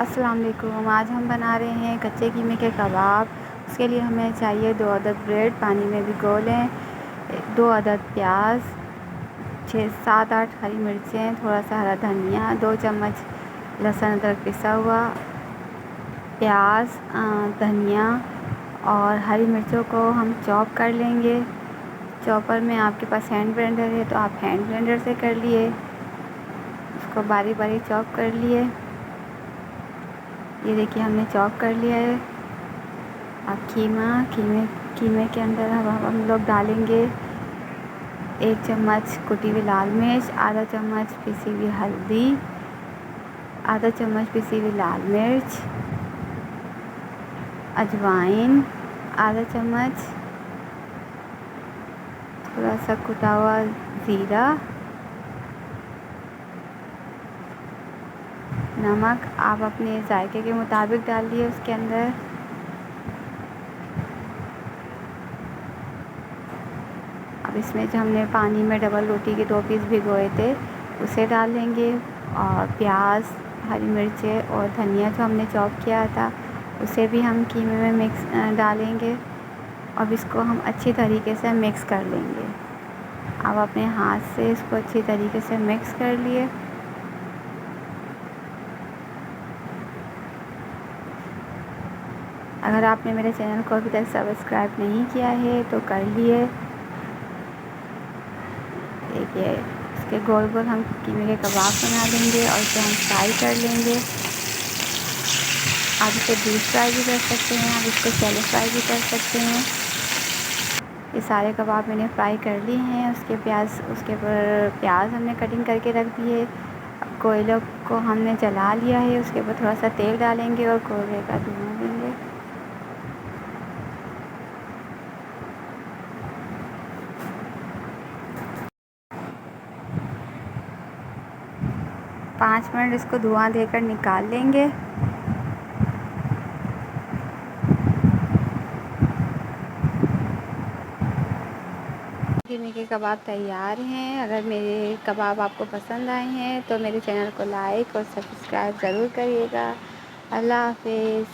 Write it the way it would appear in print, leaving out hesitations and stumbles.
अस्सलाम वालेकुम। आज हम बना रहे हैं कच्चे कीमे के कबाब। उसके लिए हमें चाहिए 2 अदद ब्रेड, पानी में भिगो लें, 2 अदद प्याज, 6-7-8 हरी मिर्चें, थोड़ा सा हरा धनिया, 2 चम्मच लहसुन अदरक पिसा हुआ, प्याज, धनिया और हरी मिर्चों को हम चॉप कर लेंगे। चॉपर में आपके पास हैंड ब्लेंडर है तो आप हैंड ब्लेंडर से कर लिए, उसको बारीक बारीक चॉप कर लिए। ये देखिए हमने चॉप कर लिया है। अब कीमे के अंदर हम लोग डालेंगे 1 चम्मच कुटी हुई लाल मिर्च, आधा चम्मच पिसी हुई हल्दी, आधा चम्मच पिसी हुई लाल मिर्च, अजवाइन आधा चम्मच, थोड़ा सा कुटा हुआ ज़ीरा, नमक आप अपने जायके के मुताबिक डालिए उसके अंदर। अब इसमें जो हमने पानी में डबल रोटी के 2 पीस भिगोए थे उसे डालेंगे, और प्याज, हरी मिर्चें और धनिया जो हमने चॉप किया था उसे भी हम कीमे में डालेंगे। अब इसको हम अच्छी तरीके से मिक्स कर लेंगे। अब अपने हाथ से इसको अच्छी तरीके से मिक्स कर लिए। अगर आपने मेरे चैनल को अभी तक सब्सक्राइब नहीं किया है तो कर लिए। देखिए इसके गोल गोल हम कीमे के कबाब बना लेंगे और इसे हम फ्राई कर लेंगे। आप इसे डीप फ्राई भी कर सकते हैं, आप इसको शैलो फ्राई भी कर सकते हैं। ये सारे कबाब मैंने फ्राई कर लिए हैं। उसके ऊपर प्याज हमने कटिंग करके रख दी है। अब कोयले को हमने जला लिया है, उसके ऊपर थोड़ा सा तेल डालेंगे और कोयले का धुआं देंगे। पाँच मिनट इसको धुआं देकर निकाल लेंगे। कीमे के कबाब तैयार हैं। अगर मेरे कबाब आपको पसंद आए हैं तो मेरे चैनल को लाइक और सब्सक्राइब ज़रूर करिएगा। अल्लाह हाफ़िज़।